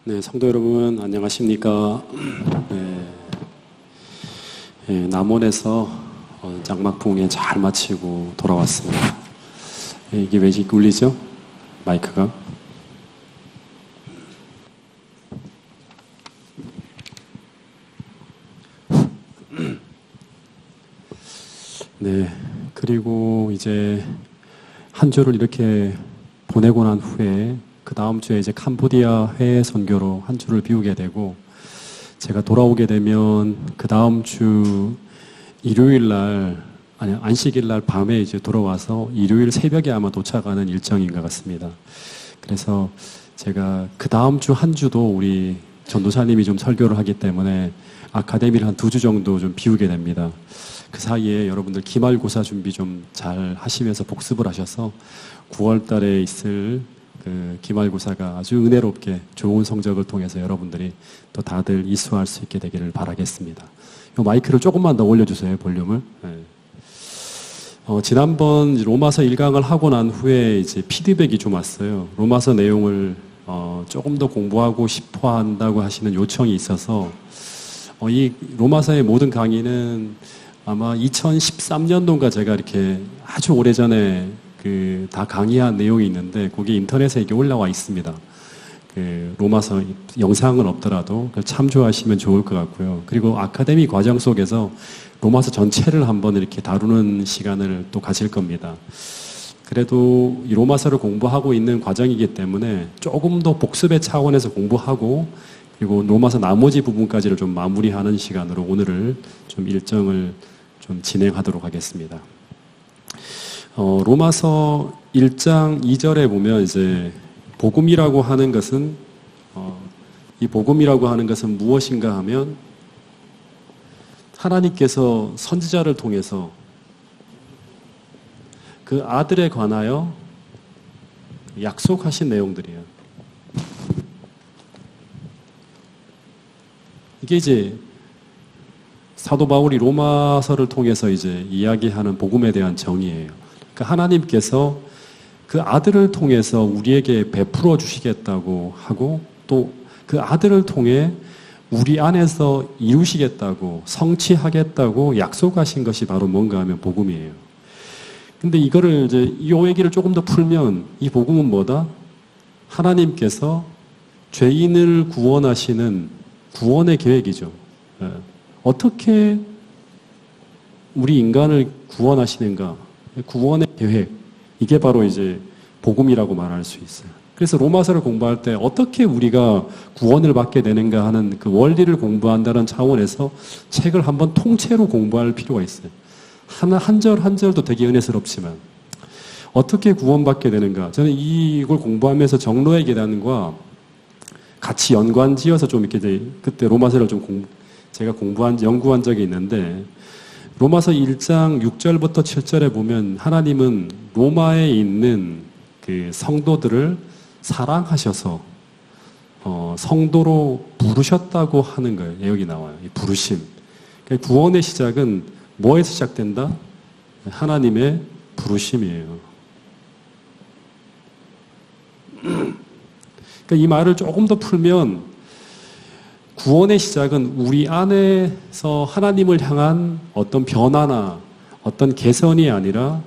네, 성도 여러분 안녕하십니까? 남원에서 장막풍에 잘 마치고 돌아왔습니다. 이게 왜 이렇게 울리죠? 마이크가? 네, 그리고 이제 한 주를 이렇게 보내고 난 후에 그 다음 주에 이제 캄보디아 해외 선교로 한 주를 비우게 되고, 제가 돌아오게 되면 그 다음 주 일요일 날, 아니 안식일 날 밤에 이제 돌아와서 일요일 새벽에 아마 도착하는 일정인 것 같습니다. 그래서 제가 그 다음 주 한 주도 우리 전도사님이 좀 설교를 하기 때문에 아카데미를 한 2주 정도 좀 비우게 됩니다. 그 사이에 여러분들 기말고사 준비 좀 잘 하시면서 복습을 하셔서 9월 달에 있을 그 기말고사가 아주 은혜롭게 좋은 성적을 통해서 여러분들이 또 다들 이수할 수 있게 되기를 바라겠습니다. 이 마이크를 조금만 더 올려주세요, 볼륨을. 네. 지난번 로마서 1강을 하고 난 후에 이제 피드백이 좀 왔어요. 로마서 내용을 조금 더 공부하고 싶어 한다고 하시는 요청이 있어서 이 로마서의 모든 강의는 아마 2013년도인가 제가 이렇게 아주 오래전에 다 강의한 내용이 있는데 그게 인터넷에 이렇게 올라와 있습니다. 로마서 영상은 없더라도 참조하시면 좋을 것 같고요. 그리고 아카데미 과정 속에서 로마서 전체를 한번 이렇게 다루는 시간을 또 가질 겁니다. 그래도 이 로마서를 공부하고 있는 과정이기 때문에 조금 더 복습의 차원에서 공부하고, 그리고 로마서 나머지 부분까지를 좀 마무리하는 시간으로 오늘을 좀 일정을 좀 진행하도록 하겠습니다. 로마서 1장 2절에 보면 이제 복음이라고 하는 것은 이 복음이라고 하는 것은 무엇인가 하면 하나님께서 선지자를 통해서 그 아들에 관하여 약속하신 내용들이에요. 이게 이제 사도 바울이 로마서를 통해서 이제 이야기하는 복음에 대한 정의예요. 그러니까 하나님께서 그 아들을 통해서 우리에게 베풀어 주시겠다고 하고, 또 그 아들을 통해 우리 안에서 이루시겠다고, 성취하겠다고 약속하신 것이 바로 뭔가 하면 복음이에요. 근데 이거를 이제 이 얘기를 조금 더 풀면 이 복음은 뭐다? 하나님께서 죄인을 구원하시는 구원의 계획이죠. 어떻게 우리 인간을 구원하시는가? 구원의 계획. 이게 바로 이제 복음이라고 말할 수 있어요. 그래서 로마서를 공부할 때 어떻게 우리가 구원을 받게 되는가 하는 그 원리를 공부한다는 차원에서 책을 한번 통째로 공부할 필요가 있어요. 한 절 한 절도 되게 은혜스럽지만 어떻게 구원받게 되는가. 저는 이걸 공부하면서 정로의 계단과 같이 연관지어서 좀 이렇게 그때 로마서를 좀 제가 연구한 적이 있는데, 로마서 1장 6절부터 7절에 보면 하나님은 로마에 있는 그 성도들을 사랑하셔서 성도로 부르셨다고 하는 거예요. 여기 나와요. 이 부르심. 그러니까 구원의 시작은 뭐에서 시작된다? 하나님의 부르심이에요. 그러니까 이 말을 조금 더 풀면 구원의 시작은 우리 안에서 하나님을 향한 어떤 변화나 어떤 개선이 아니라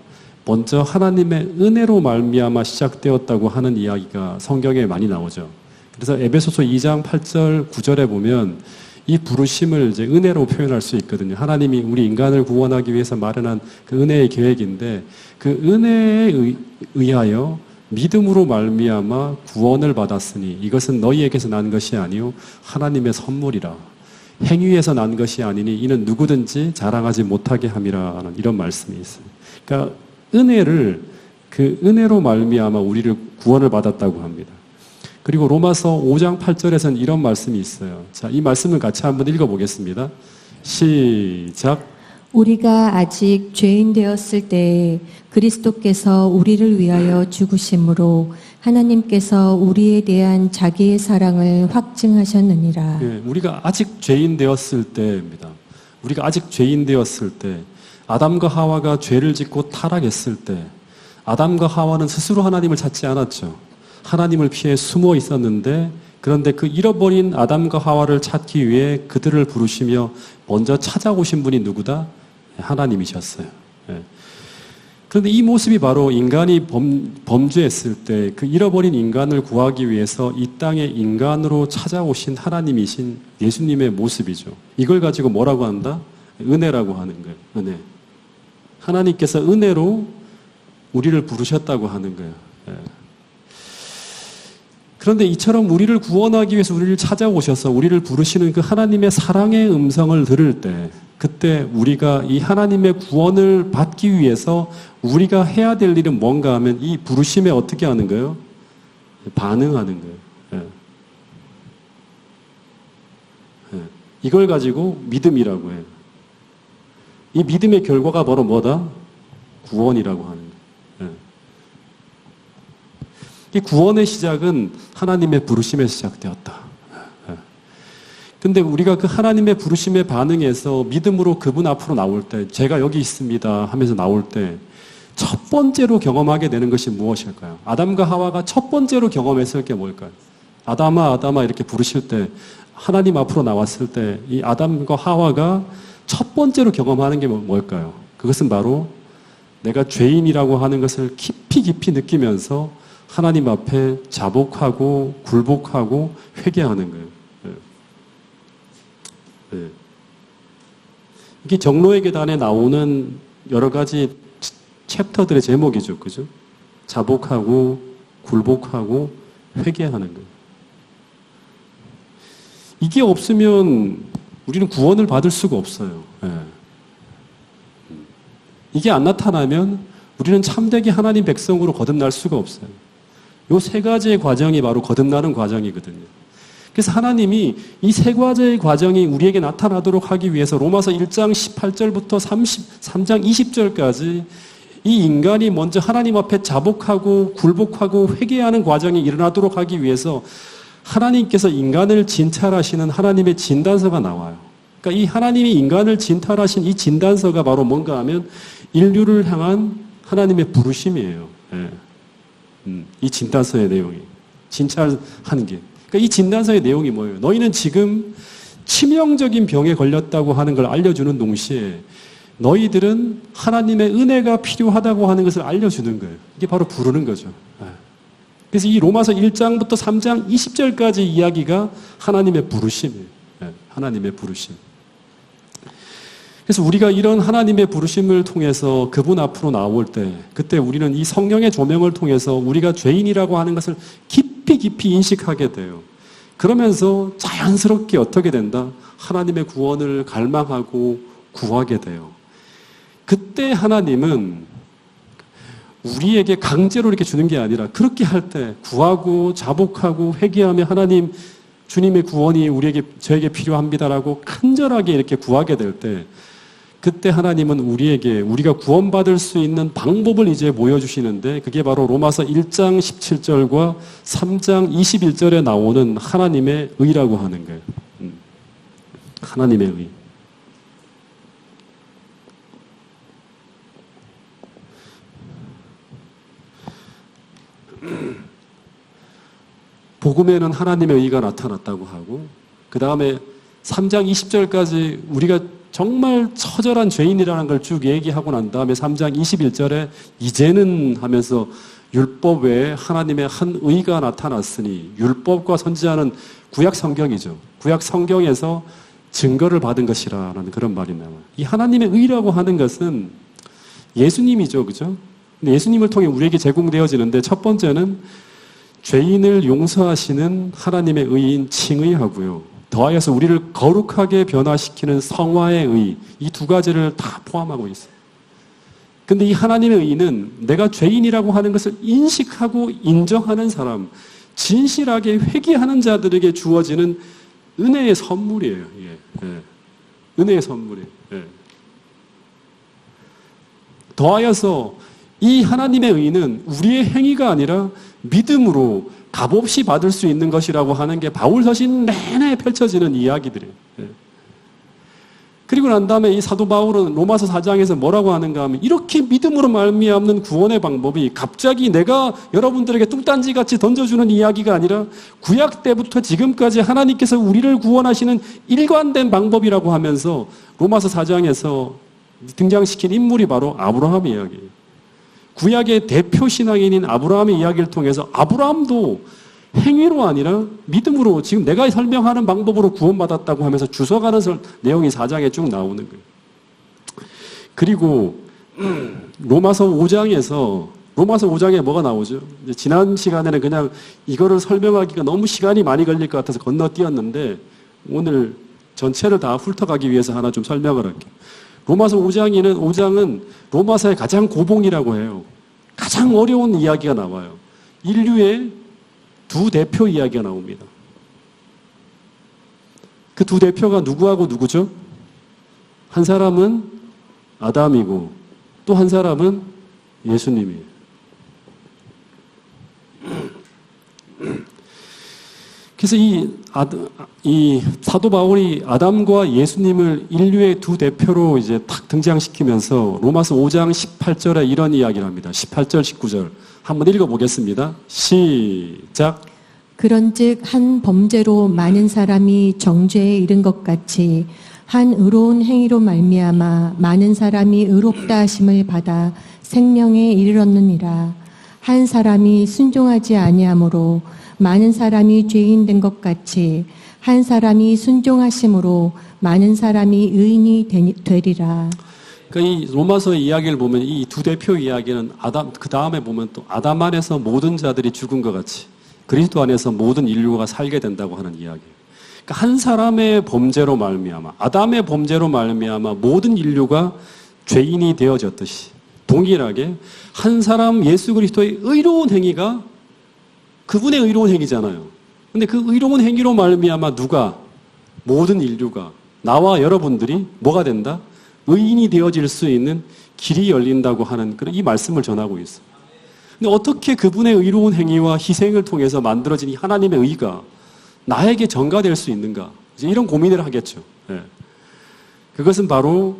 먼저 하나님의 은혜로 말미암아 시작되었다고 하는 이야기가 성경에 많이 나오죠. 그래서 에베소서 2장 8절 9절에 보면 이 부르심을 이제 은혜로 표현할 수 있거든요. 하나님이 우리 인간을 구원하기 위해서 마련한 그 은혜의 계획인데, 그 은혜에 의하여 믿음으로 말미암아 구원을 받았으니 이것은 너희에게서 난 것이 아니요 하나님의 선물이라. 행위에서 난 것이 아니니 이는 누구든지 자랑하지 못하게 함이라는 이런 말씀이 있어요. 그러니까 그 은혜로 말미암아 우리를 구원을 받았다고 합니다. 그리고 로마서 5장 8절에서는 이런 말씀이 있어요. 자, 이 말씀을 같이 한번 읽어보겠습니다. 시작. 우리가 아직 죄인 되었을 때 그리스도께서 우리를 위하여 죽으심으로 하나님께서 우리에 대한 자기의 사랑을 확증하셨느니라. 네, 우리가 아직 죄인 되었을 때입니다. 우리가 아직 죄인 되었을 때, 아담과 하와가 죄를 짓고 타락했을 때, 아담과 하와는 스스로 하나님을 찾지 않았죠. 하나님을 피해 숨어 있었는데 그런데 그 잃어버린 아담과 하와를 찾기 위해 그들을 부르시며 먼저 찾아오신 분이 누구다? 하나님이셨어요. 예. 그런데 이 모습이 바로 인간이 범죄했을 때 그 잃어버린 인간을 구하기 위해서 이 땅에 인간으로 찾아오신 하나님이신 예수님의 모습이죠. 이걸 가지고 뭐라고 한다? 은혜라고 하는 거예요. 은혜. 하나님께서 은혜로 우리를 부르셨다고 하는 거예요. 예. 그런데 이처럼 우리를 구원하기 위해서 우리를 찾아오셔서 우리를 부르시는 그 하나님의 사랑의 음성을 들을 때, 그때 우리가 이 하나님의 구원을 받기 위해서 우리가 해야 될 일은 뭔가 하면 이 부르심에 어떻게 하는 거예요? 반응하는 거예요. 예. 예. 이걸 가지고 믿음이라고 해요. 이 믿음의 결과가 바로 뭐다? 구원이라고 하는 거예요. 이 구원의 시작은 하나님의 부르심에 시작되었다. 근데 우리가 그 하나님의 부르심에 반응해서 믿음으로 그분 앞으로 나올 때, 제가 여기 있습니다 하면서 나올 때, 첫 번째로 경험하게 되는 것이 무엇일까요? 아담과 하와가 첫 번째로 경험했을 게 뭘까요? 아담아, 아담아 이렇게 부르실 때, 하나님 앞으로 나왔을 때, 이 아담과 하와가 첫 번째로 경험하는 게 뭘까요? 그것은 바로 내가 죄인이라고 하는 것을 깊이 깊이 느끼면서 하나님 앞에 자복하고 굴복하고 회개하는 거예요. 네. 이게 정로의 계단에 나오는 여러 가지 챕터들의 제목이죠. 그죠? 자복하고 굴복하고 회개하는 거예요. 이게 없으면 우리는 구원을 받을 수가 없어요. 네. 이게 안 나타나면 우리는 참되게 하나님 백성으로 거듭날 수가 없어요. 이 세 가지의 과정이 바로 거듭나는 과정이거든요. 그래서 하나님이 이 세 가지의 과정이 우리에게 나타나도록 하기 위해서 로마서 1장 18절부터 33장 20절까지 이 인간이 먼저 하나님 앞에 자복하고 굴복하고 회개하는 과정이 일어나도록 하기 위해서 하나님께서 인간을 진찰하시는 하나님의 진단서가 나와요. 그러니까 이 하나님이 인간을 진찰하신 이 진단서가 바로 뭔가 하면 인류를 향한 하나님의 부르심이에요. 예. 이 진단서의 내용이. 진찰하는 게. 그러니까 이 진단서의 내용이 뭐예요? 너희는 지금 치명적인 병에 걸렸다고 하는 걸 알려주는 동시에 너희들은 하나님의 은혜가 필요하다고 하는 것을 알려주는 거예요. 이게 바로 부르는 거죠. 그래서 이 로마서 1장부터 3장 20절까지 이야기가 하나님의 부르심이에요. 하나님의 부르심. 그래서 우리가 이런 하나님의 부르심을 통해서 그분 앞으로 나올 때, 그때 우리는 이 성령의 조명을 통해서 우리가 죄인이라고 하는 것을 깊이 깊이 인식하게 돼요. 그러면서 자연스럽게 어떻게 된다? 하나님의 구원을 갈망하고 구하게 돼요. 그때 하나님은 우리에게 강제로 이렇게 주는 게 아니라 그렇게 할 때 구하고 자복하고 회개하며 하나님, 주님의 구원이 저에게 필요합니다라고 간절하게 이렇게 구하게 될 때, 그때 하나님은 우리가 구원받을 수 있는 방법을 이제 보여주시는데, 그게 바로 로마서 1장 17절과 3장 21절에 나오는 하나님의 의라고 하는 거예요. 하나님의 의. 복음에는 하나님의 의가 나타났다고 하고, 그 다음에 3장 20절까지 우리가 정말 처절한 죄인이라는 걸 쭉 얘기하고 난 다음에 3장 21절에 이제는 하면서 율법 외에 하나님의 한 의가 나타났으니, 율법과 선지자는 구약 성경이죠. 구약 성경에서 증거를 받은 것이라는 그런 말이 나와요. 이 하나님의 의라고 하는 것은 예수님이죠. 그죠? 근데 예수님을 통해 우리에게 제공되어지는데, 첫 번째는 죄인을 용서하시는 하나님의 의인 칭의하고요. 더하여서 우리를 거룩하게 변화시키는 성화의 의, 이 두 가지를 다 포함하고 있어요. 근데 이 하나님의 의는 내가 죄인이라고 하는 것을 인식하고 인정하는 사람, 진실하게 회개하는 자들에게 주어지는 은혜의 선물이에요. 예. 예. 은혜의 선물이에요. 예. 더하여서 이 하나님의 의는 우리의 행위가 아니라 믿음으로 값없이 받을 수 있는 것이라고 하는 게 바울 서신 내내 펼쳐지는 이야기들이에요. 그리고 난 다음에 이 사도 바울은 로마서 4장에서 뭐라고 하는가 하면 이렇게 믿음으로 말미암는 구원의 방법이 갑자기 내가 여러분들에게 뚱딴지같이 던져주는 이야기가 아니라 구약 때부터 지금까지 하나님께서 우리를 구원하시는 일관된 방법이라고 하면서 로마서 4장에서 등장시킨 인물이 바로 아브라함 이야기예요. 구약의 대표 신앙인인 아브라함의 이야기를 통해서 아브라함도 행위로 아니라 믿음으로 지금 내가 설명하는 방법으로 구원받았다고 하면서 주워가는 내용이 4장에 쭉 나오는 거예요. 그리고 로마서 5장에 뭐가 나오죠? 이제 지난 시간에는 그냥 이거를 설명하기가 너무 시간이 많이 걸릴 것 같아서 건너뛰었는데 오늘 전체를 다 훑어가기 위해서 하나 좀 설명을 할게요. 로마서 5장은 로마서의 가장 고봉이라고 해요. 가장 어려운 이야기가 나와요. 인류의 두 대표 이야기가 나옵니다. 그 두 대표가 누구하고 누구죠? 한 사람은 아담이고 또 한 사람은 예수님이에요. 그래서 이 사도 바울이 아담과 예수님을 인류의 두 대표로 이제 탁 등장시키면서 로마서 5장 18절에 이런 이야기를 합니다. 18절, 19절. 한번 읽어보겠습니다. 시작. 그런즉 한 범죄로 많은 사람이 정죄에 이른 것 같이 한 의로운 행위로 말미암아 많은 사람이 의롭다 하심을 받아 생명에 이르렀느니라. 한 사람이 순종하지 아니하므로 많은 사람이 죄인 된 것 같이 한 사람이 순종하심으로 많은 사람이 의인이 되리라. 그러니까 이 로마서 이야기를 보면 이 두 대표 이야기는 그 다음에 보면 또 아담 안에서 모든 자들이 죽은 것 같이 그리스도 안에서 모든 인류가 살게 된다고 하는 이야기예요. 그러니까 한 사람의 범죄로 말미암아 아담의 범죄로 말미암아 모든 인류가 죄인이 되어졌듯이 동일하게 한 사람 예수 그리스도의 의로운 행위가 그분의 의로운 행위잖아요. 근데 그 의로운 행위로 말미암아 모든 인류가 나와 여러분들이 뭐가 된다? 의인이 되어질 수 있는 길이 열린다고 하는 그런 이 말씀을 전하고 있어요. 근데 어떻게 그분의 의로운 행위와 희생을 통해서 만들어진 이 하나님의 의가 나에게 전가될 수 있는가? 이제 이런 고민을 하겠죠. 네. 그것은 바로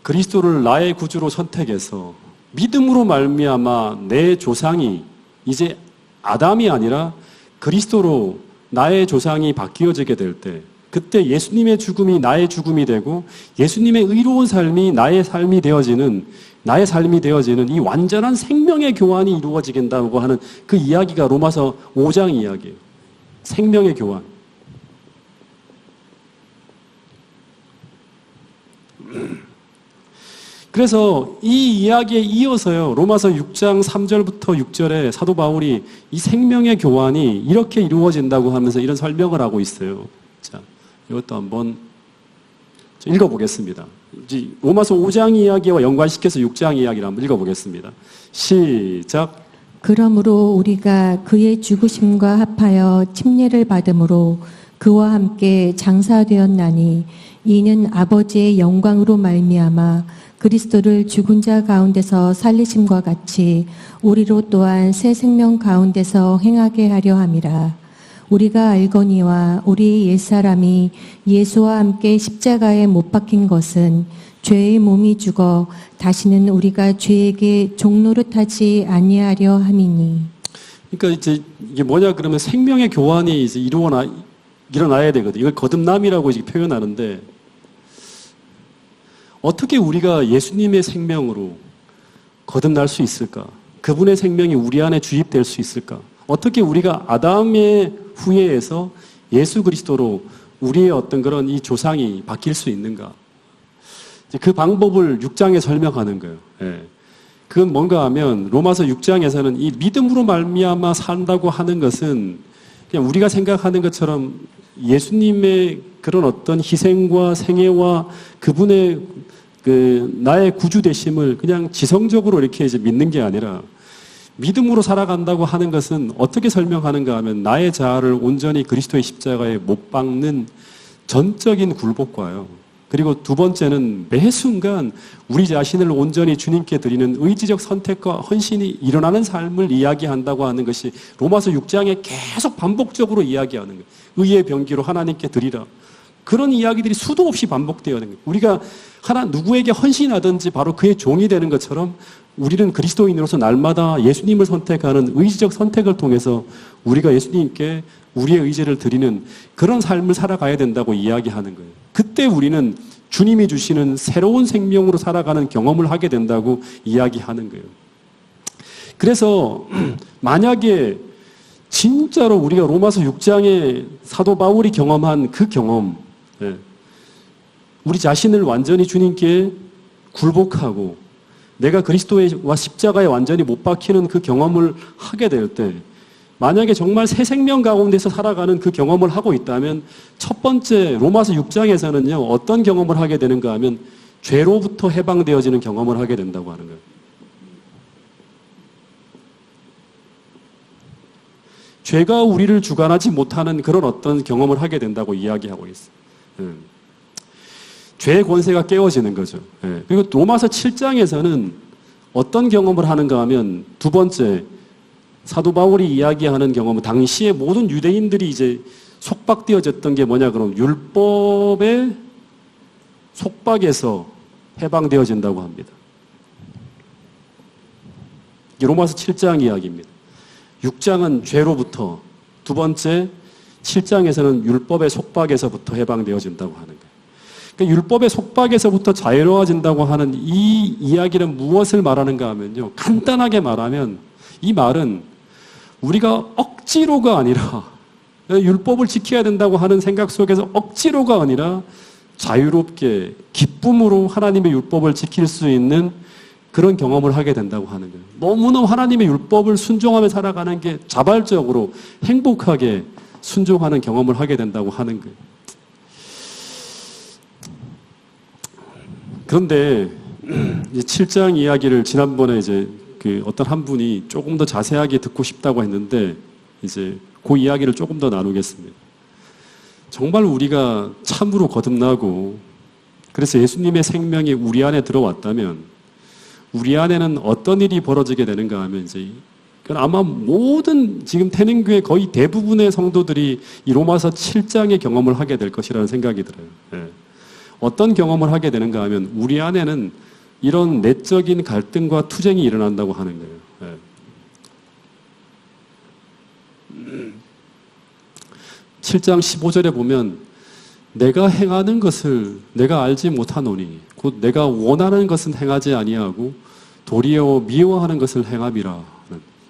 그리스도를 나의 구주로 선택해서 믿음으로 말미암아 내 조상이 이제 아담이 아니라 그리스도로 나의 조상이 바뀌어지게 될 때 그때 예수님의 죽음이 나의 죽음이 되고 예수님의 의로운 삶이 나의 삶이 되어지는 이 완전한 생명의 교환이 이루어지겠다고 하는 그 이야기가 로마서 5장 이야기예요. 생명의 교환. 그래서 이 이야기에 이어서요, 로마서 6장 3절부터 6절에 사도 바울이 이 생명의 교환이 이렇게 이루어진다고 하면서 이런 설명을 하고 있어요. 자, 이것도 한번 읽어보겠습니다. 이제 로마서 5장 이야기와 연관시켜서 6장 이야기를 한번 읽어보겠습니다. 시작. 그러므로 우리가 그의 죽으심과 합하여 침례를 받음으로 그와 함께 장사되었나니 이는 아버지의 영광으로 말미암아 그리스도를 죽은 자 가운데서 살리심과 같이 우리로 또한 새 생명 가운데서 행하게 하려 함이라. 우리가 알거니와 우리 옛사람이 예수와 함께 십자가에 못 박힌 것은 죄의 몸이 죽어 다시는 우리가 죄에게 종노릇하지 아니하려 함이니. 그러니까 이제 이게 뭐냐 그러면 생명의 교환이 이제 일어나야 되거든요. 이걸 거듭남이라고 이제 표현하는데 어떻게 우리가 예수님의 생명으로 거듭날 수 있을까? 그분의 생명이 우리 안에 주입될 수 있을까? 어떻게 우리가 아담의 후예에서 예수 그리스도로 우리의 어떤 그런 이 조상이 바뀔 수 있는가? 그 방법을 6장에 설명하는 거예요. 예. 그건 뭔가 하면 로마서 6장에서는 이 믿음으로 말미암아 산다고 하는 것은 그냥 우리가 생각하는 것처럼 예수님의 그런 어떤 희생과 생애와 그분의 나의 구주 되심을 그냥 지성적으로 이렇게 이제 믿는 게 아니라 믿음으로 살아간다고 하는 것은 어떻게 설명하는가 하면 나의 자아를 온전히 그리스도의 십자가에 못 박는 전적인 굴복과요. 그리고 두 번째는 매 순간 우리 자신을 온전히 주님께 드리는 의지적 선택과 헌신이 일어나는 삶을 이야기한다고 하는 것이 로마서 6장에 계속 반복적으로 이야기하는 거예요. 의의 병기로 하나님께 드리라. 그런 이야기들이 수도 없이 반복되어야 되는 거예요. 우리가 누구에게 헌신하든지 바로 그의 종이 되는 것처럼 우리는 그리스도인으로서 날마다 예수님을 선택하는 의지적 선택을 통해서 우리가 예수님께 우리의 의지를 드리는 그런 삶을 살아가야 된다고 이야기하는 거예요. 그때 우리는 주님이 주시는 새로운 생명으로 살아가는 경험을 하게 된다고 이야기하는 거예요. 그래서 만약에 진짜로 우리가 로마서 6장에 사도 바울이 경험한 그 경험, 우리 자신을 완전히 주님께 굴복하고 내가 그리스도와 십자가에 완전히 못 박히는 그 경험을 하게 될 때, 만약에 정말 새 생명 가운데서 살아가는 그 경험을 하고 있다면 첫 번째 로마서 6장에서는요 어떤 경험을 하게 되는가 하면 죄로부터 해방되어지는 경험을 하게 된다고 하는 거예요. 죄가 우리를 주관하지 못하는 그런 어떤 경험을 하게 된다고 이야기하고 있어요. 죄의 권세가 깨어지는 거죠. 그리고 로마서 7장에서는 어떤 경험을 하는가 하면 두 번째 사도 바울이 이야기하는 경험은 당시에 모든 유대인들이 이제 속박되어졌던 게 뭐냐 그러면 율법의 속박에서 해방되어진다고 합니다. 이게 로마서 7장 이야기입니다. 6장은 죄로부터, 두 번째 7장에서는 율법의 속박에서부터 해방되어진다고 하는 거예요. 그러니까 율법의 속박에서부터 자유로워진다고 하는 이 이야기는 무엇을 말하는가 하면요. 간단하게 말하면 이 말은 우리가 억지로가 아니라 율법을 지켜야 된다고 하는 생각 속에서 억지로가 아니라 자유롭게 기쁨으로 하나님의 율법을 지킬 수 있는 그런 경험을 하게 된다고 하는 거예요. 너무나 하나님의 율법을 순종하며 살아가는 게 자발적으로 행복하게 순종하는 경험을 하게 된다고 하는 거예요. 그런데 이제 7장 이야기를 지난번에 이제 그 어떤 한 분이 조금 더 자세하게 듣고 싶다고 했는데 이제 그 이야기를 조금 더 나누겠습니다. 정말 우리가 참으로 거듭나고 그래서 예수님의 생명이 우리 안에 들어왔다면 우리 안에는 어떤 일이 벌어지게 되는가 하면 이제 아마 모든 지금 태능교회 거의 대부분의 성도들이 이 로마서 7장의 경험을 하게 될 것이라는 생각이 들어요. 어떤 경험을 하게 되는가 하면 우리 안에는 이런 내적인 갈등과 투쟁이 일어난다고 하는 거예요. 7장 15절에 보면 내가 행하는 것을 내가 알지 못하노니 곧 내가 원하는 것은 행하지 아니하고 도리어 미워하는 것을 행함이라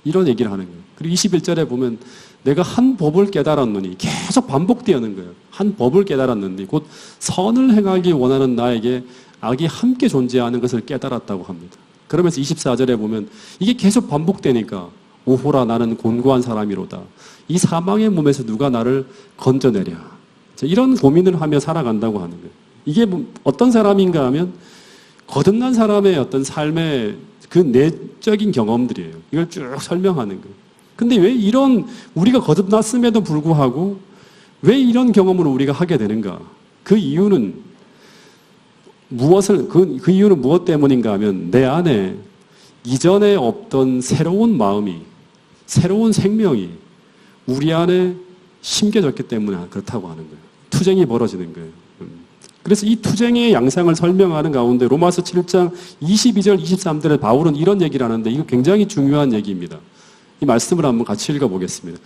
이런 얘기를 하는 거예요. 그리고 21절에 보면 내가 한 법을 깨달았노니 계속 반복되는 거예요. 한 법을 깨달았는데 곧 선을 행하기 원하는 나에게 악이 함께 존재하는 것을 깨달았다고 합니다. 그러면서 24절에 보면 이게 계속 반복되니까 오호라 나는 곤고한 사람이로다. 이 사망의 몸에서 누가 나를 건져내랴. 이런 고민을 하며 살아간다고 하는 거예요. 이게 어떤 사람인가 하면 거듭난 사람의 어떤 삶의 그 내적인 경험들이에요. 이걸 쭉 설명하는 거예요. 근데 왜 이런 우리가 거듭났음에도 불구하고 왜 이런 경험을 우리가 하게 되는가? 그 이유는 그 이유는 무엇 때문인가 하면 내 안에 이전에 없던 새로운 마음이, 새로운 생명이 우리 안에 심겨졌기 때문에 그렇다고 하는 거예요. 투쟁이 벌어지는 거예요. 그래서 이 투쟁의 양상을 설명하는 가운데 로마서 7장 22절, 23절에 바울은 이런 얘기를 하는데 이거 굉장히 중요한 얘기입니다. 이 말씀을 한번 같이 읽어보겠습니다.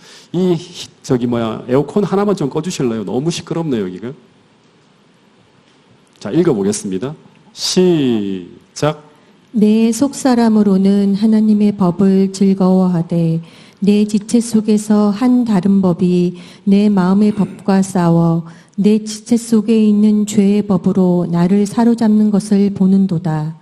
에어컨 하나만 좀 꺼주실래요? 너무 시끄럽네요, 여기가. 자, 읽어보겠습니다. 시작. 내 속사람으로는 하나님의 법을 즐거워하되 내 지체 속에서 한 다른 법이 내 마음의 법과 싸워 내 지체 속에 있는 죄의 법으로 나를 사로잡는 것을 보는도다.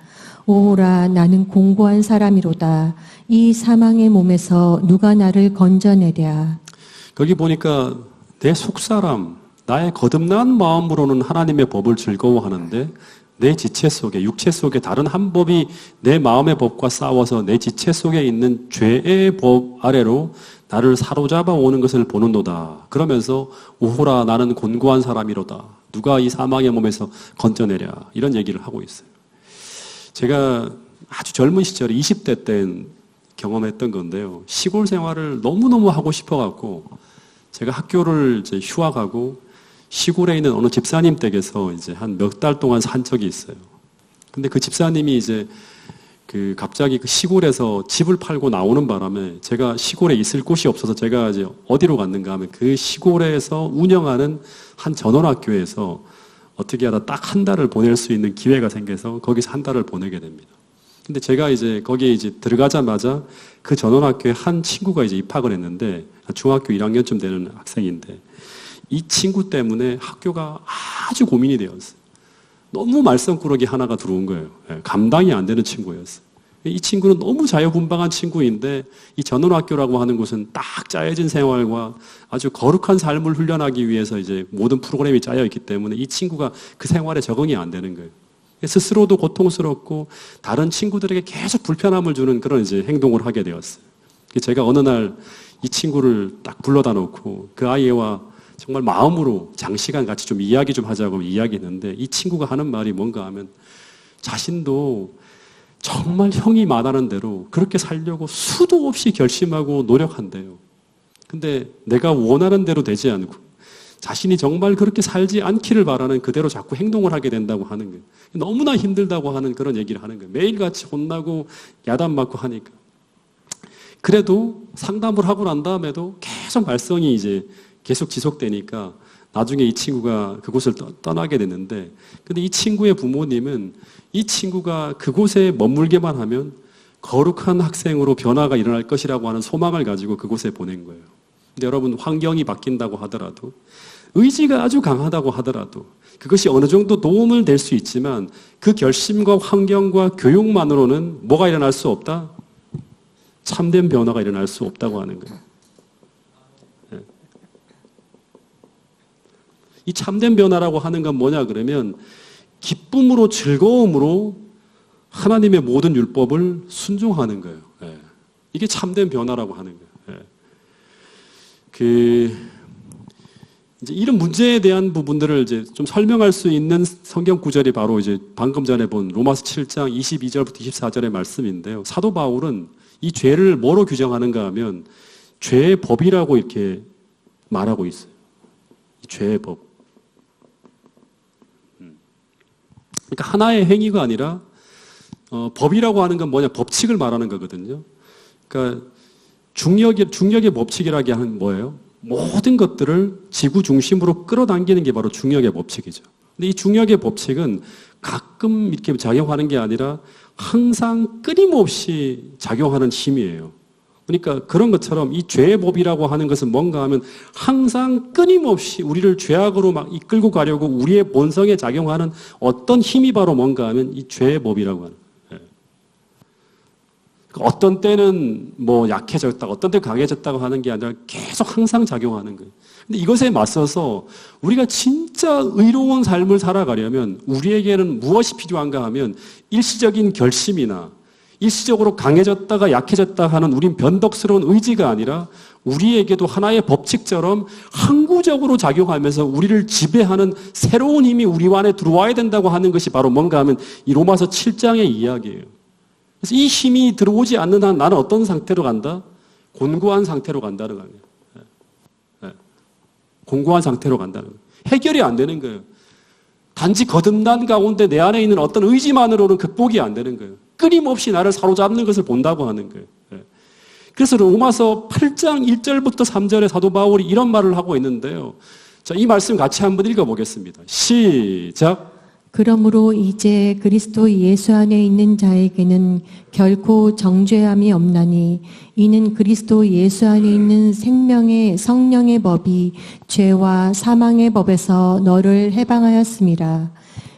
오호라 나는 공고한 사람이로다. 이 사망의 몸에서 누가 나를 건져내랴. 거기 보니까 내 속사람, 나의 거듭난 마음으로는 하나님의 법을 즐거워하는데 내 지체 속에, 육체 속에 다른 한 법이 내 마음의 법과 싸워서 내 지체 속에 있는 죄의 법 아래로 나를 사로잡아 오는 것을 보는도다. 그러면서 오호라 나는 곤고한 사람이로다. 누가 이 사망의 몸에서 건져내랴. 이런 얘기를 하고 있어요. 제가 아주 젊은 시절에 20대 때 경험했던 건데요. 시골 생활을 너무너무 하고 싶어갖고 제가 학교를 이제 휴학하고 시골에 있는 어느 집사님 댁에서 이제 한 몇 달 동안 산 적이 있어요. 근데 그 집사님이 이제 갑자기 그 시골에서 집을 팔고 나오는 바람에 제가 시골에 있을 곳이 없어서 제가 이제 어디로 갔는가 하면 그 시골에서 운영하는 한 전원학교에서 어떻게 하다 딱 한 달을 보낼 수 있는 기회가 생겨서 거기서 한 달을 보내게 됩니다. 근데 제가 이제 거기에 이제 들어가자마자 그 전원학교에 한 친구가 이제 입학을 했는데 중학교 1학년쯤 되는 학생인데 이 친구 때문에 학교가 아주 고민이 되었어요. 너무 말썽꾸러기 하나가 들어온 거예요. 감당이 안 되는 친구였어요. 이 친구는 너무 자유분방한 친구인데 이 전원학교라고 하는 곳은 딱 짜여진 생활과 아주 거룩한 삶을 훈련하기 위해서 이제 모든 프로그램이 짜여 있기 때문에 이 친구가 그 생활에 적응이 안 되는 거예요. 스스로도 고통스럽고 다른 친구들에게 계속 불편함을 주는 그런 이제 행동을 하게 되었어요. 제가 어느 날 이 친구를 딱 불러다 놓고 그 아이와 정말 마음으로 장시간 같이 좀 이야기 좀 하자고 이야기했는데 이 친구가 하는 말이 뭔가 하면 자신도 정말 형이 말하는 대로 그렇게 살려고 수도 없이 결심하고 노력한대요. 근데 내가 원하는 대로 되지 않고 자신이 정말 그렇게 살지 않기를 바라는 그대로 자꾸 행동을 하게 된다고 하는 거예요. 너무나 힘들다고 하는 그런 얘기를 하는 거예요. 매일같이 혼나고 야단 맞고 하니까. 그래도 상담을 하고 난 다음에도 계속 말썽이 이제 계속 지속되니까 나중에 이 친구가 그곳을 떠나게 됐는데 근데 이 친구의 부모님은 이 친구가 그곳에 머물게만 하면 거룩한 학생으로 변화가 일어날 것이라고 하는 소망을 가지고 그곳에 보낸 거예요. 근데 여러분 환경이 바뀐다고 하더라도 의지가 아주 강하다고 하더라도 그것이 어느 정도 도움을 될 수 있지만 그 결심과 환경과 교육만으로는 뭐가 일어날 수 없다? 참된 변화가 일어날 수 없다고 하는 거예요. 이 참된 변화라고 하는 건 뭐냐 그러면 기쁨으로 즐거움으로 하나님의 모든 율법을 순종하는 거예요. 이게 참된 변화라고 하는 거예요. 이제 이런 문제에 대한 부분들을 이제 좀 설명할 수 있는 성경 구절이 바로 이제 방금 전에 본 로마서 7장 22절부터 24절의 말씀인데요. 사도 바울은 이 죄를 뭐로 규정하는가 하면 죄의 법이라고 이렇게 말하고 있어요. 이 죄의 법. 그러니까 하나의 행위가 아니라 법이라고 하는 건 뭐냐? 법칙을 말하는 거거든요. 그러니까 중력의 법칙이라게 하는 뭐예요? 모든 것들을 지구 중심으로 끌어당기는 게 바로 중력의 법칙이죠. 근데 이 중력의 법칙은 가끔 이렇게 작용하는 게 아니라 항상 끊임없이 작용하는 힘이에요. 그러니까 그런 것처럼 이 죄의 법이라고 하는 것은 뭔가 하면 항상 끊임없이 우리를 죄악으로 막 이끌고 가려고 우리의 본성에 작용하는 어떤 힘이 바로 뭔가 하면 이 죄의 법이라고 하는 거예요. 어떤 때는 뭐 약해졌다, 어떤 때 강해졌다고 하는 게 아니라 계속 항상 작용하는 거예요. 근데 이것에 맞서서 우리가 진짜 의로운 삶을 살아가려면 우리에게는 무엇이 필요한가 하면 일시적인 결심이나 일시적으로 강해졌다가 약해졌다 하는 우린 변덕스러운 의지가 아니라 우리에게도 하나의 법칙처럼 항구적으로 작용하면서 우리를 지배하는 새로운 힘이 우리 안에 들어와야 된다고 하는 것이 바로 뭔가 하면 이 로마서 7장의 이야기예요. 그래서 이 힘이 들어오지 않는 한 나는 어떤 상태로 간다? 곤고한 상태로 간다는 거예요. 곤고한 상태로 간다는 거예요. 해결이 안 되는 거예요. 단지 거듭난 가운데 내 안에 있는 어떤 의지만으로는 극복이 안 되는 거예요. 끊임없이 나를 사로잡는 것을 본다고 하는 거예요. 그래서 로마서 8장 1절부터 3절에 사도 바울이 이런 말을 하고 있는데요. 자, 이 말씀 같이 한번 읽어보겠습니다. 시작. 그러므로 이제 그리스도 예수 안에 있는 자에게는 결코 정죄함이 없나니 이는 그리스도 예수 안에 있는 생명의 성령의 법이 죄와 사망의 법에서 너를 해방하였음이라.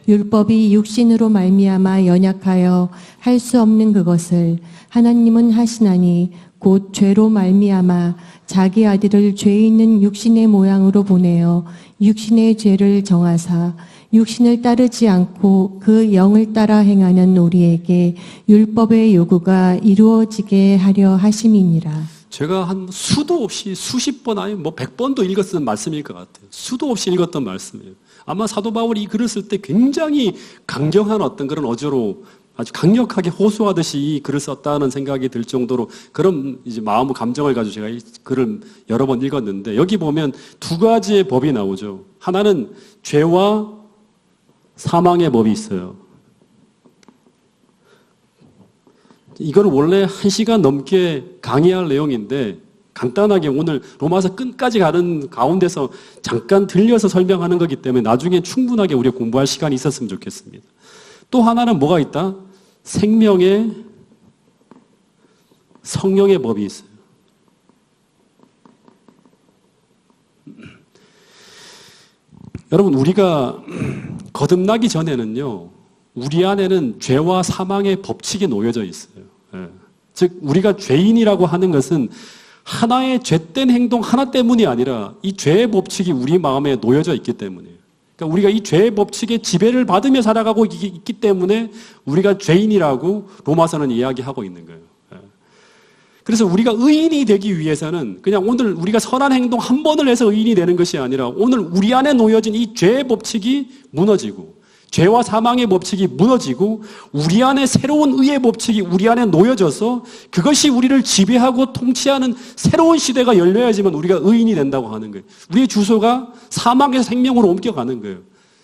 율법이 육신으로 말미암아 연약하여 할 수 없는 그것을 하나님은 하시나니 곧 죄로 말미암아 자기 아들을 죄 있는 육신의 모양으로 보내어 육신의 죄를 정하사 육신을 따르지 않고 그 영을 따라 행하는 우리에게 율법의 요구가 이루어지게 하려 하심이니라. 제가 한 수도 없이 수십 번 아니면 뭐 100번도 읽었던 말씀일 것 같아요. 수도 없이 읽었던 말씀이에요. 아마 사도 바울이 이 글을 쓸 때 굉장히 강경한 어떤 그런 어조로 아주 강력하게 호소하듯이 이 글을 썼다는 생각이 들 정도로 그런 이제 마음, 감정을 가지고 제가 이 글을 여러 번 읽었는데 여기 보면 두 가지의 법이 나오죠. 하나는 죄와 사망의 법이 있어요. 이걸 원래 1시간 넘게 강의할 내용인데 간단하게 오늘 로마서 끝까지 가는 가운데서 잠깐 들려서 설명하는 거기 때문에 나중에 충분하게 우리가 공부할 시간이 있었으면 좋겠습니다. 또 하나는 뭐가 있다? 생명의 성령의 법이 있어요. 여러분, 우리가 거듭나기 전에는요, 우리 안에는 죄와 사망의 법칙이 놓여져 있어요. 예. 즉, 우리가 죄인이라고 하는 것은 하나의 죄된 행동 하나 때문이 아니라 이 죄의 법칙이 우리 마음에 놓여져 있기 때문이에요. 그러니까 우리가 이 죄의 법칙에 지배를 받으며 살아가고 있기 때문에 우리가 죄인이라고 로마서는 이야기하고 있는 거예요. 그래서 우리가 의인이 되기 위해서는 그냥 오늘 우리가 선한 행동 한 번을 해서 의인이 되는 것이 아니라 오늘 우리 안에 놓여진 이 죄의 법칙이 무너지고 죄와 사망의 법칙이 무너지고 우리 안에 새로운 의의 법칙이 우리 안에 놓여져서 그것이 우리를 지배하고 통치하는 새로운 시대가 열려야지만 우리가 의인이 된다고 하는 거예요. 우리의 주소가 사망에서 생명으로 옮겨가는 거예요.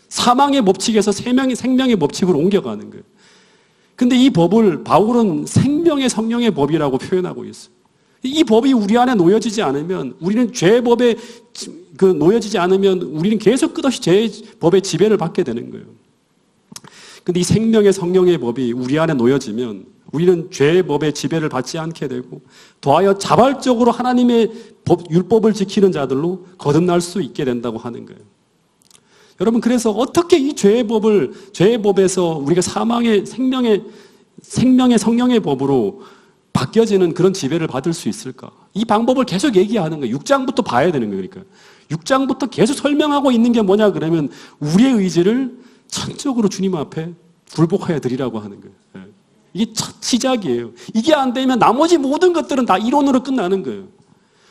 사망의 법칙에서 생명의 법칙으로 옮겨가는 거예요. 근데 이 법을 바울은 생명의 성령의 법이라고 표현하고 있어요. 이 법이 우리 안에 놓여지지 않으면 우리는 죄의 법에 놓여지지 않으면 우리는 계속 끝없이 죄의 법의 지배를 받게 되는 거예요. 근데 이 생명의 성령의 법이 우리 안에 놓여지면 우리는 죄의 법의 지배를 받지 않게 되고 더하여 자발적으로 하나님의 율법을 지키는 자들로 거듭날 수 있게 된다고 하는 거예요. 여러분, 그래서 어떻게 이 죄의 법에서 우리가 생명의 성령의 법으로 바뀌어지는 그런 지배를 받을 수 있을까? 이 방법을 계속 얘기하는 거예요. 6장부터 봐야 되는 거예요. 그러니까 6장부터 계속 설명하고 있는 게 뭐냐 그러면 우리의 의지를 전적으로 주님 앞에 굴복하여 드리라고 하는 거예요. 이게 첫 시작이에요. 이게 안 되면 나머지 모든 것들은 다 이론으로 끝나는 거예요.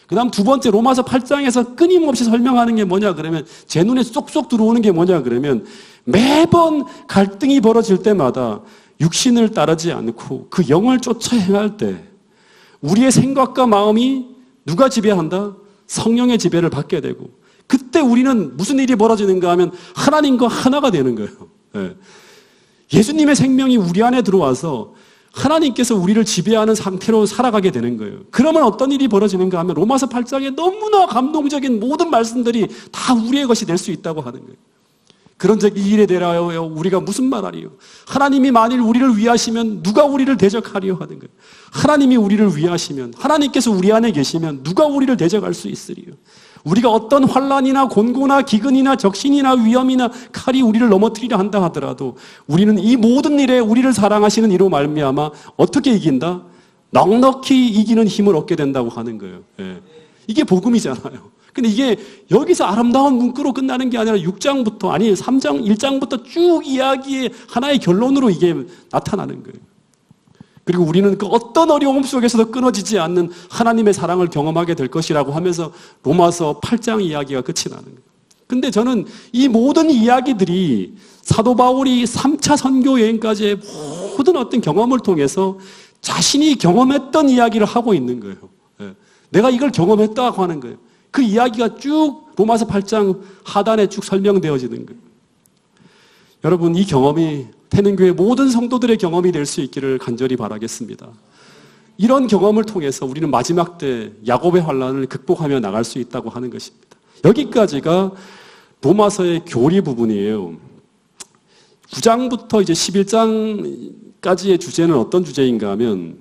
그 다음 두 번째 로마서 8장에서 끊임없이 설명하는 게 뭐냐 그러면 제 눈에 쏙쏙 들어오는 게 뭐냐 그러면 매번 갈등이 벌어질 때마다 육신을 따르지 않고 그 영을 쫓아 행할 때 우리의 생각과 마음이 누가 지배한다? 성령의 지배를 받게 되고 그때 우리는 무슨 일이 벌어지는가 하면 하나님과 하나가 되는 거예요. 예수님의 생명이 우리 안에 들어와서 하나님께서 우리를 지배하는 상태로 살아가게 되는 거예요. 그러면 어떤 일이 벌어지는가 하면 로마서 8장에 너무나 감동적인 모든 말씀들이 다 우리의 것이 될 수 있다고 하는 거예요. 그런즉 이 일에 대하여 우리가 무슨 말하리요? 하나님이 만일 우리를 위하시면 누가 우리를 대적하리요 하는 거예요. 하나님이 우리를 위하시면 하나님께서 우리 안에 계시면 누가 우리를 대적할 수 있으리요? 우리가 어떤 환난이나 곤고나 기근이나 적신이나 위험이나 칼이 우리를 넘어뜨리려 한다 하더라도 우리는 이 모든 일에 우리를 사랑하시는 이로 말미암아 어떻게 이긴다? 넉넉히 이기는 힘을 얻게 된다고 하는 거예요. 이게 복음이잖아요. 근데 이게 여기서 아름다운 문구로 끝나는 게 아니라 6장부터 아니 3장 1장부터 쭉 이야기의 하나의 결론으로 이게 나타나는 거예요. 그리고 우리는 그 어떤 어려움 속에서도 끊어지지 않는 하나님의 사랑을 경험하게 될 것이라고 하면서 로마서 8장 이야기가 끝이 나는 거예요. 근데 저는 이 모든 이야기들이 사도 바울이 3차 선교 여행까지의 모든 어떤 경험을 통해서 자신이 경험했던 이야기를 하고 있는 거예요. 내가 이걸 경험했다고 하는 거예요. 그 이야기가 쭉 로마서 8장 하단에 쭉 설명되어지는 거예요. 여러분, 이 경험이 태능교회 모든 성도들의 경험이 될 수 있기를 간절히 바라겠습니다. 이런 경험을 통해서 우리는 마지막 때 야곱의 환난을 극복하며 나갈 수 있다고 하는 것입니다. 여기까지가 로마서의 교리 부분이에요. 9장부터 이제 11장까지의 주제는 어떤 주제인가 하면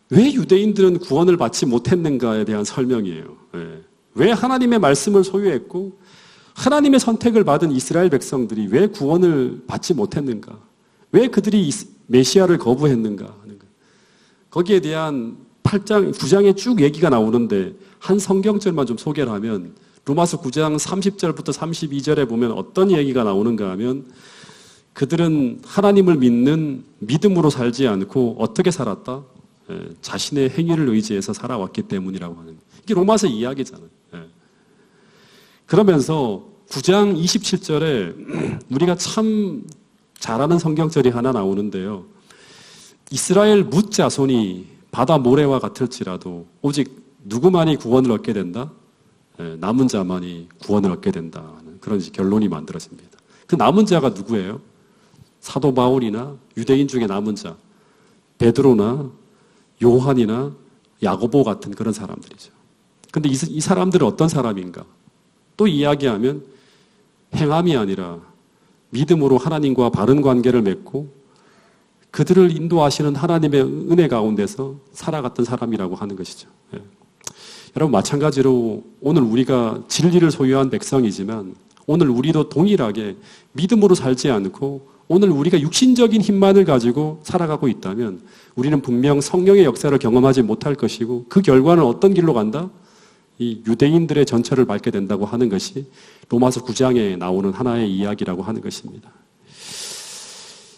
왜 유대인들은 구원을 받지 못했는가에 대한 설명이에요. 왜 하나님의 말씀을 소유했고 하나님의 선택을 받은 이스라엘 백성들이 왜 구원을 받지 못했는가? 왜 그들이 메시아를 거부했는가 하는 거. 거기에 대한 8장, 9장에 쭉 얘기가 나오는데 한 성경절만 좀 소개를 하면 로마서 9장 30절부터 32절에 보면 어떤 얘기가 나오는가 하면 그들은 하나님을 믿는 믿음으로 살지 않고 어떻게 살았다? 자신의 행위를 의지해서 살아왔기 때문이라고 하는 거예요. 이게 로마서 이야기잖아요. 그러면서 9장 27절에 우리가 참 잘 아는 성경절이 하나 나오는데요. 이스라엘 뭇 자손이 바다 모래와 같을지라도 오직 누구만이 구원을 얻게 된다? 남은 자만이 구원을 얻게 된다. 그런 결론이 만들어집니다. 그 남은 자가 누구예요? 사도 바울이나 유대인 중에 남은 자, 베드로나 요한이나 야고보 같은 그런 사람들이죠. 근데 이 사람들은 어떤 사람인가? 또 이야기하면 행함이 아니라 믿음으로 하나님과 바른 관계를 맺고 그들을 인도하시는 하나님의 은혜 가운데서 살아갔던 사람이라고 하는 것이죠. 예. 여러분 마찬가지로 오늘 우리가 진리를 소유한 백성이지만 오늘 우리도 동일하게 믿음으로 살지 않고 오늘 우리가 육신적인 힘만을 가지고 살아가고 있다면 우리는 분명 성령의 역사를 경험하지 못할 것이고 그 결과는 어떤 길로 간다? 이 유대인들의 전철을 밟게 된다고 하는 것이 로마서 9장에 나오는 하나의 이야기라고 하는 것입니다.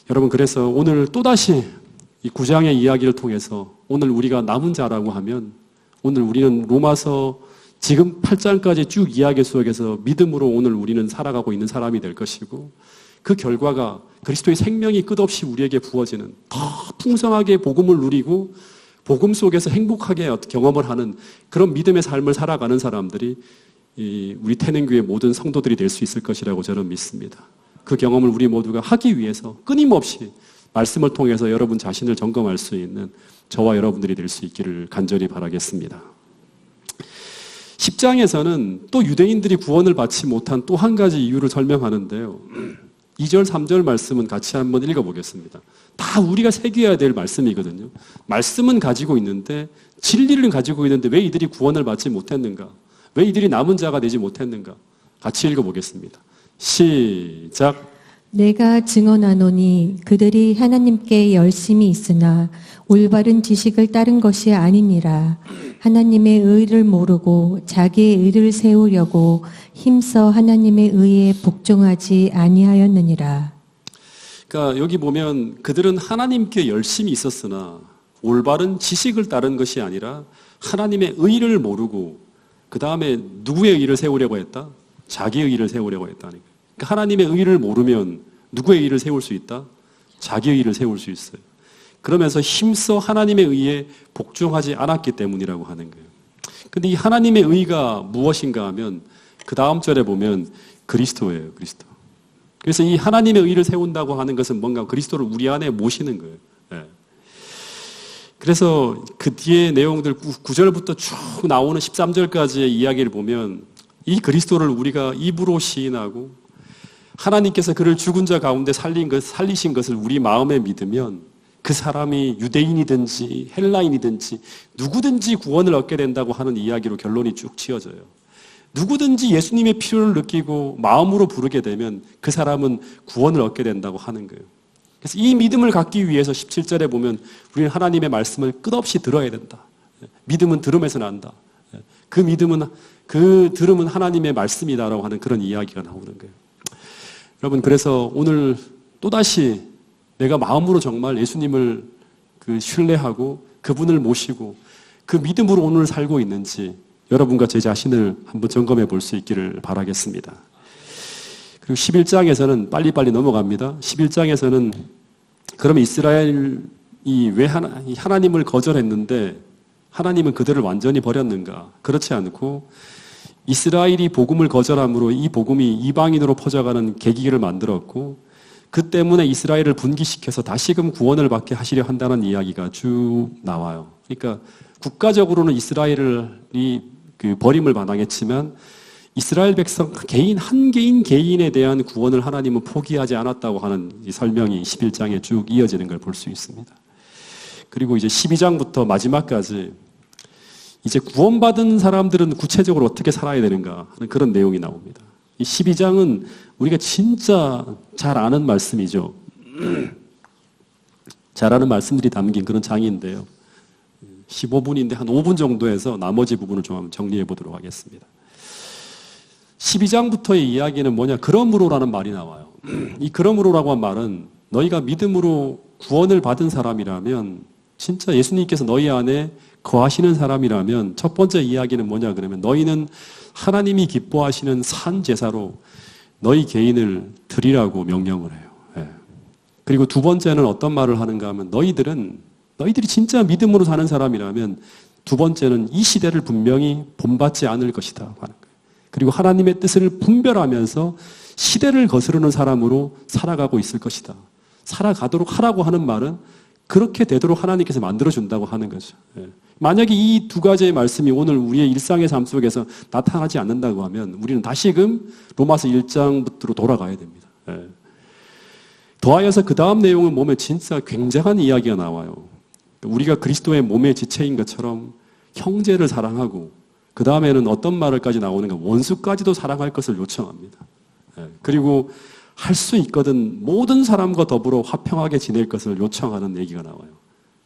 여러분 그래서 오늘 또다시 이 9장의 이야기를 통해서 오늘 우리가 남은 자라고 하면 오늘 우리는 로마서 지금 8장까지 쭉 이야기 속에서 믿음으로 오늘 우리는 살아가고 있는 사람이 될 것이고 그 결과가 그리스도의 생명이 끝없이 우리에게 부어지는 더 풍성하게 복음을 누리고 복음 속에서 행복하게 경험을 하는 그런 믿음의 삶을 살아가는 사람들이 우리 태능교회 모든 성도들이 될 수 있을 것이라고 저는 믿습니다. 그 경험을 우리 모두가 하기 위해서 끊임없이 말씀을 통해서 여러분 자신을 점검할 수 있는 저와 여러분들이 될 수 있기를 간절히 바라겠습니다. 10장에서는 또 유대인들이 구원을 받지 못한 또 한 가지 이유를 설명하는데요. 2절, 3절 말씀은 같이 한번 읽어보겠습니다. 다 우리가 새겨야 될 말씀이거든요. 말씀은 가지고 있는데 진리를 가지고 있는데 왜 이들이 구원을 받지 못했는가? 왜 이들이 남은 자가 되지 못했는가? 같이 읽어보겠습니다. 시작. 내가 증언하노니 그들이 하나님께 열심히 있으나 올바른 지식을 따른 것이 아니니라. 하나님의 의를 모르고 자기의 의를 세우려고 힘써 하나님의 의에 복종하지 아니하였느니라. 그러니까 여기 보면 그들은 하나님께 열심히 있었으나 올바른 지식을 따른 것이 아니라 하나님의 의를 모르고 그 다음에 누구의 의를 세우려고 했다? 자기의 의를 세우려고 했다는 거예요. 그러니까 하나님의 의를 모르면 누구의 의를 세울 수 있다? 자기의 의를 세울 수 있어요. 그러면서 힘써 하나님의 의에 복종하지 않았기 때문이라고 하는 거예요. 근데 이 하나님의 의가 무엇인가 하면 그 다음 절에 보면 그리스도예요, 그리스도. 그래서 이 하나님의 의를 세운다고 하는 것은 뭔가 그리스도를 우리 안에 모시는 거예요. 예. 그래서 그 뒤에 내용들 9절부터 쭉 나오는 13절까지의 이야기를 보면 이 그리스도를 우리가 입으로 시인하고 하나님께서 그를 죽은 자 가운데 살리신 것을 우리 마음에 믿으면 그 사람이 유대인이든지 헬라인이든지 누구든지 구원을 얻게 된다고 하는 이야기로 결론이 쭉 지어져요. 누구든지 예수님의 필요를 느끼고 마음으로 부르게 되면 그 사람은 구원을 얻게 된다고 하는 거예요. 그래서 이 믿음을 갖기 위해서 17절에 보면 우리는 하나님의 말씀을 끝없이 들어야 된다. 믿음은 들음에서 난다. 그 들음은 하나님의 말씀이다라고 하는 그런 이야기가 나오는 거예요. 여러분 그래서 오늘 또다시 내가 마음으로 정말 예수님을 신뢰하고 그분을 모시고 그 믿음으로 오늘 살고 있는지 여러분과 제 자신을 한번 점검해 볼 수 있기를 바라겠습니다. 그리고 11장에서는 빨리빨리 넘어갑니다. 11장에서는 그러면 이스라엘이 왜 하나님을 거절했는데 하나님은 그들을 완전히 버렸는가? 그렇지 않고 이스라엘이 복음을 거절함으로 이 복음이 이방인으로 퍼져가는 계기를 만들었고 그 때문에 이스라엘을 분기시켜서 다시금 구원을 받게 하시려 한다는 이야기가 쭉 나와요. 그러니까 국가적으로는 이스라엘이 버림을 반항했지만 이스라엘 백성 한 개인에 대한 구원을 하나님은 포기하지 않았다고 하는 이 설명이 11장에 쭉 이어지는 걸 볼 수 있습니다. 그리고 이제 12장부터 마지막까지 이제 구원받은 사람들은 구체적으로 어떻게 살아야 되는가 하는 그런 내용이 나옵니다. 이 12장은 우리가 진짜 잘 아는 말씀이죠. 잘 아는 말씀들이 담긴 그런 장인데요. 15분인데 한 5분 정도 해서 나머지 부분을 좀 정리해 보도록 하겠습니다. 12장부터의 이야기는 뭐냐? 그러므로라는 말이 나와요. 이 그러므로라고 한 말은 너희가 믿음으로 구원을 받은 사람이라면 진짜 예수님께서 너희 안에 거하시는 사람이라면 첫 번째 이야기는 뭐냐 그러면 너희는 하나님이 기뻐하시는 산 제사로 너희 개인을 드리라고 명령을 해요. 예. 그리고 두 번째는 어떤 말을 하는가 하면 너희들이 진짜 믿음으로 사는 사람이라면 두 번째는 이 시대를 분명히 본받지 않을 것이다 하는 거예요. 그리고 하나님의 뜻을 분별하면서 시대를 거스르는 사람으로 살아가고 있을 것이다. 살아가도록 하라고 하는 말은 그렇게 되도록 하나님께서 만들어준다고 하는 거죠. 만약에 이 두 가지의 말씀이 오늘 우리의 일상의 삶 속에서 나타나지 않는다고 하면 우리는 다시금 로마서 1장부터로 돌아가야 됩니다. 더하여서 그 다음 내용을 보면 진짜 굉장한 이야기가 나와요. 우리가 그리스도의 몸의 지체인 것처럼 형제를 사랑하고 그 다음에는 어떤 말을까지 나오는가 원수까지도 사랑할 것을 요청합니다. 그리고 할 수 있거든 모든 사람과 더불어 화평하게 지낼 것을 요청하는 얘기가 나와요.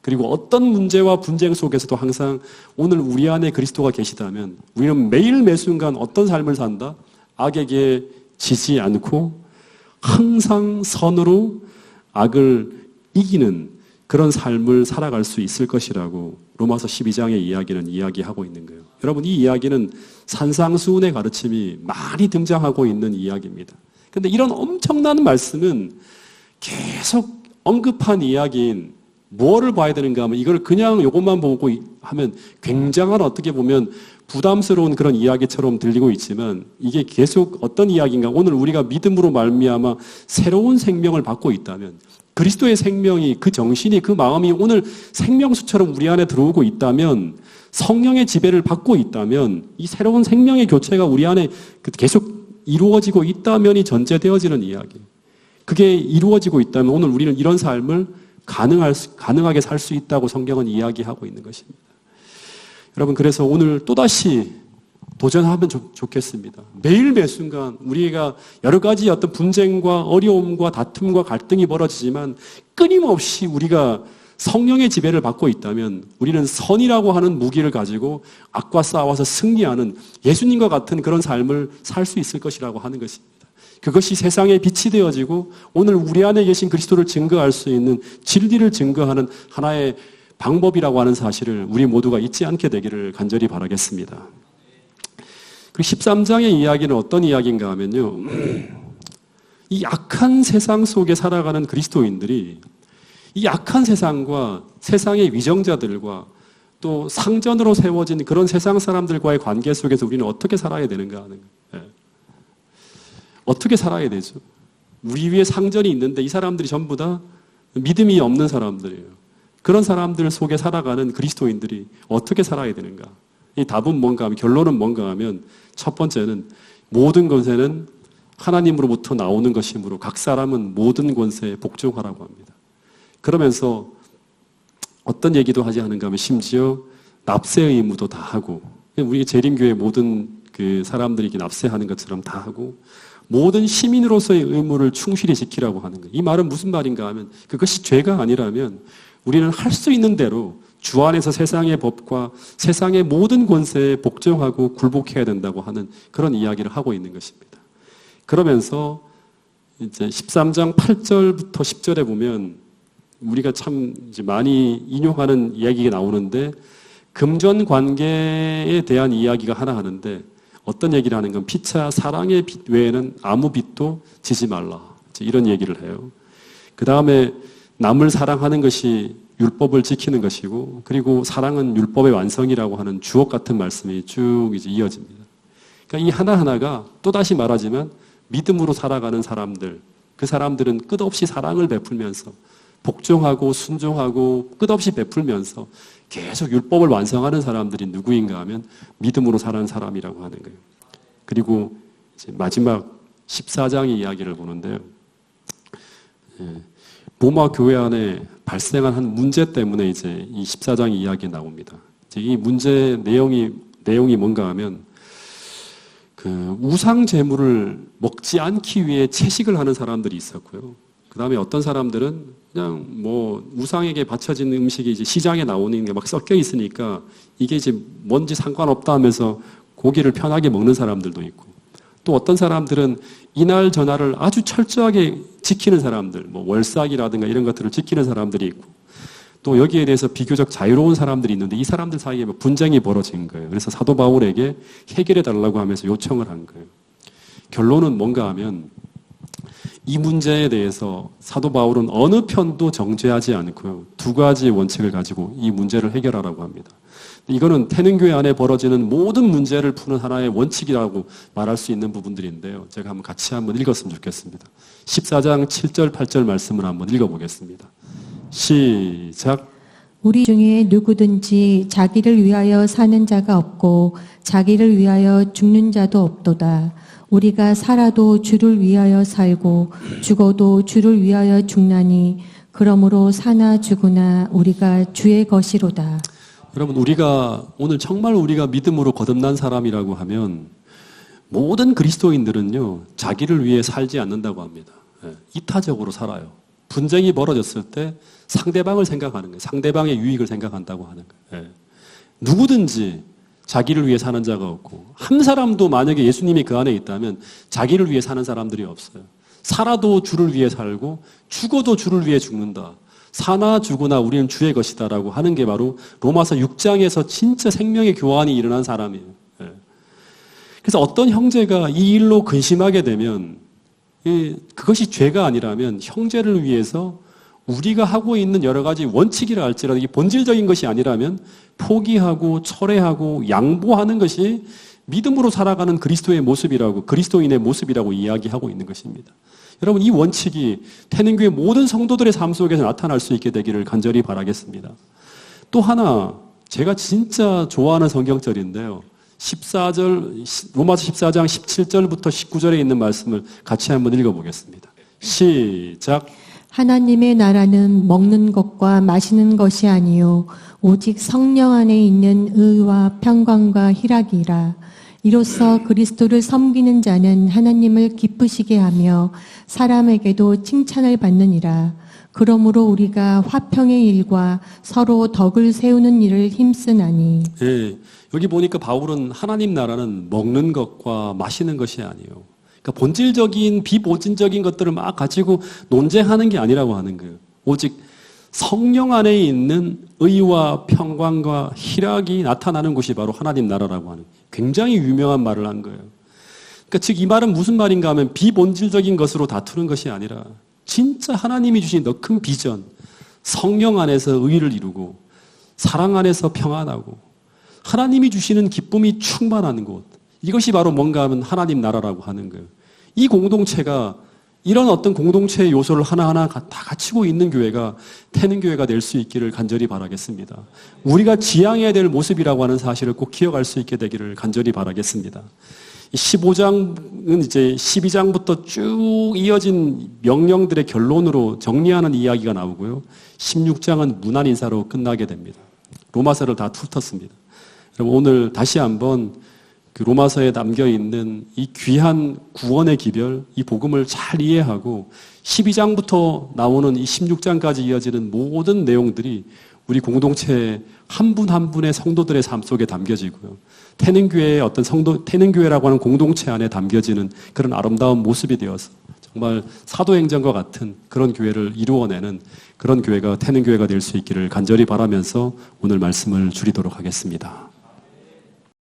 그리고 어떤 문제와 분쟁 속에서도 항상 오늘 우리 안에 그리스도가 계시다면 우리는 매일 매순간 어떤 삶을 산다? 악에게 지지 않고 항상 선으로 악을 이기는 그런 삶을 살아갈 수 있을 것이라고 로마서 12장의 이야기는 이야기하고 있는 거예요. 여러분, 이 이야기는 산상수훈의 가르침이 많이 등장하고 있는 이야기입니다. 그런데 이런 엄청난 말씀은 계속 언급한 이야기인 뭐를 봐야 되는가 하면 이걸 그냥 이것만 보고 하면 굉장한 어떻게 보면 부담스러운 그런 이야기처럼 들리고 있지만 이게 계속 어떤 이야기인가 오늘 우리가 믿음으로 말미암아 새로운 생명을 받고 있다면 그리스도의 생명이 그 정신이 그 마음이 오늘 생명수처럼 우리 안에 들어오고 있다면 성령의 지배를 받고 있다면 이 새로운 생명의 교체가 우리 안에 계속 이루어지고 있다면이 전제되어지는 이야기. 그게 이루어지고 있다면 오늘 우리는 이런 삶을 가능하게 살 수 있다고 성경은 이야기하고 있는 것입니다. 여러분, 그래서 오늘 또다시 도전하면 좋겠습니다. 매일 매순간 우리가 여러 가지 어떤 분쟁과 어려움과 다툼과 갈등이 벌어지지만 끊임없이 우리가 성령의 지배를 받고 있다면 우리는 선이라고 하는 무기를 가지고 악과 싸워서 승리하는 예수님과 같은 그런 삶을 살 수 있을 것이라고 하는 것입니다. 그것이 세상에 빛이 되어지고 오늘 우리 안에 계신 그리스도를 증거할 수 있는 진리를 증거하는 하나의 방법이라고 하는 사실을 우리 모두가 잊지 않게 되기를 간절히 바라겠습니다. 그리고 13장의 이야기는 어떤 이야기인가 하면요. 이 악한 세상 속에 살아가는 그리스도인들이 이 악한 세상과 세상의 위정자들과 또 상전으로 세워진 그런 세상 사람들과의 관계 속에서 우리는 어떻게 살아야 되는가 하는 거예요. 어떻게 살아야 되죠? 우리 위에 상전이 있는데 이 사람들이 전부 다 믿음이 없는 사람들이에요. 그런 사람들 속에 살아가는 그리스도인들이 어떻게 살아야 되는가? 이 답은 뭔가 하면, 결론은 뭔가 하면 첫 번째는 모든 권세는 하나님으로부터 나오는 것이므로 각 사람은 모든 권세에 복종하라고 합니다. 그러면서 어떤 얘기도 하지 않은가 하면 심지어 납세 의무도 다 하고 우리 재림교회 모든 그 사람들이 이렇게 납세하는 것처럼 다 하고 모든 시민으로서의 의무를 충실히 지키라고 하는 거예요. 이 말은 무슨 말인가 하면 그것이 죄가 아니라면 우리는 할 수 있는 대로 주 안에서 세상의 법과 세상의 모든 권세에 복종하고 굴복해야 된다고 하는 그런 이야기를 하고 있는 것입니다. 그러면서 이제 13장 8절부터 10절에 보면 우리가 참 이제 많이 인용하는 이야기가 나오는데 금전 관계에 대한 이야기가 하나 하는데 어떤 얘기를 하는 건 피차 사랑의 빛 외에는 아무 빛도 지지 말라. 이런 얘기를 해요. 그 다음에 남을 사랑하는 것이 율법을 지키는 것이고 그리고 사랑은 율법의 완성이라고 하는 주옥 같은 말씀이 쭉 이제 이어집니다. 그러니까 이 하나하나가 또다시 말하지만 믿음으로 살아가는 사람들, 그 사람들은 끝없이 사랑을 베풀면서 복종하고 순종하고 끝없이 베풀면서 계속 율법을 완성하는 사람들이 누구인가 하면 믿음으로 사는 사람이라고 하는 거예요. 그리고 이제 마지막 14장의 이야기를 보는데요. 로마 교회 안에 발생한 한 문제 때문에 이제 이 14장 이야기 나옵니다. 이제 이 문제 내용이 뭔가 하면 그 우상 제물을 먹지 않기 위해 채식을 하는 사람들이 있었고요. 그 다음에 어떤 사람들은 그냥 뭐 우상에게 바쳐진 음식이 이제 시장에 나오는 게 막 섞여 있으니까 이게 이제 뭔지 상관없다 하면서 고기를 편하게 먹는 사람들도 있고 또 어떤 사람들은 이날 저날을 아주 철저하게 지키는 사람들, 뭐 월삭이라든가 이런 것들을 지키는 사람들이 있고 또 여기에 대해서 비교적 자유로운 사람들이 있는데 이 사람들 사이에 분쟁이 벌어진 거예요. 그래서 사도 바울에게 해결해 달라고 하면서 요청을 한 거예요. 결론은 뭔가 하면 이 문제에 대해서 사도 바울은 어느 편도 정죄하지 않고요. 두 가지 원칙을 가지고 이 문제를 해결하라고 합니다. 이거는 태능교회 안에 벌어지는 모든 문제를 푸는 하나의 원칙이라고 말할 수 있는 부분들인데요. 제가 한번 같이 한번 읽었으면 좋겠습니다. 14장 7절 8절 말씀을 한번 읽어보겠습니다. 시작. 우리 중에 누구든지 자기를 위하여 사는 자가 없고 자기를 위하여 죽는 자도 없도다. 우리가 살아도 주를 위하여 살고 죽어도 주를 위하여 죽나니 그러므로 사나 죽으나 우리가 주의 것이로다. 여러분, 우리가 오늘 정말 우리가 믿음으로 거듭난 사람이라고 하면 모든 그리스도인들은요, 자기를 위해 살지 않는다고 합니다. 이타적으로 살아요. 분쟁이 벌어졌을 때 상대방을 생각하는 거예요. 상대방의 유익을 생각한다고 하는 거예요. 누구든지 자기를 위해 사는 자가 없고, 한 사람도 만약에 예수님이 그 안에 있다면 자기를 위해 사는 사람들이 없어요. 살아도 주를 위해 살고 죽어도 주를 위해 죽는다. 사나 죽으나 우리는 주의 것이다라고 하는 게 바로 로마서 6장에서 진짜 생명의 교환이 일어난 사람이에요. 그래서 어떤 형제가 이 일로 근심하게 되면 그것이 죄가 아니라면 형제를 위해서 우리가 하고 있는 여러 가지 원칙이라 할지라도 이게 본질적인 것이 아니라면 포기하고 철회하고 양보하는 것이 믿음으로 살아가는 그리스도의 모습이라고, 그리스도인의 모습이라고 이야기하고 있는 것입니다. 여러분, 이 원칙이 태능교회 모든 성도들의 삶 속에서 나타날 수 있게 되기를 간절히 바라겠습니다. 또 하나, 제가 진짜 좋아하는 성경절인데요. 14절, 로마서 14장 17절부터 19절에 있는 말씀을 같이 한번 읽어보겠습니다. 시작. 하나님의 나라는 먹는 것과 마시는 것이 아니요 오직 성령 안에 있는 의와 평강과 희락이라. 이로써 그리스도를 섬기는 자는 하나님을 기쁘시게 하며 사람에게도 칭찬을 받느니라. 그러므로 우리가 화평의 일과 서로 덕을 세우는 일을 힘쓰나니. 예, 여기 보니까 바울은 하나님 나라는 먹는 것과 마시는 것이 아니에요. 그러니까 본질적인 비본질적인 것들을 막 가지고 논쟁하는 게 아니라고 하는 거예요. 오직 성령 안에 있는 의와 평강과 희락이 나타나는 곳이 바로 하나님 나라라고 하는 굉장히 유명한 말을 한 거예요. 그러니까 즉 이 말은 무슨 말인가 하면 비본질적인 것으로 다투는 것이 아니라 진짜 하나님이 주신 더 큰 비전, 성령 안에서 의를 이루고 사랑 안에서 평안하고 하나님이 주시는 기쁨이 충만한 곳, 이것이 바로 뭔가 하면 하나님 나라라고 하는 거예요. 이 공동체가 이런 어떤 공동체의 요소를 하나하나 다 갖추고 있는 교회가 태능교회가 될 수 있기를 간절히 바라겠습니다. 우리가 지향해야 될 모습이라고 하는 사실을 꼭 기억할 수 있게 되기를 간절히 바라겠습니다. 15장은 이제 12장부터 쭉 이어진 명령들의 결론으로 정리하는 이야기가 나오고요. 16장은 문안 인사로 끝나게 됩니다. 로마서를 다 훑었습니다. 여러분, 오늘 다시 한번 그 로마서에 담겨있는 이 귀한 구원의 기별, 이 복음을 잘 이해하고 12장부터 나오는 이 16장까지 이어지는 모든 내용들이 우리 공동체의 한 분 한 분의 성도들의 삶 속에 담겨지고요. 태능교회의 어떤 태능교회라고 하는 공동체 안에 담겨지는 그런 아름다운 모습이 되어서 정말 사도행전과 같은 그런 교회를 이루어내는 그런 교회가 태능교회가 될 수 있기를 간절히 바라면서 오늘 말씀을 줄이도록 하겠습니다.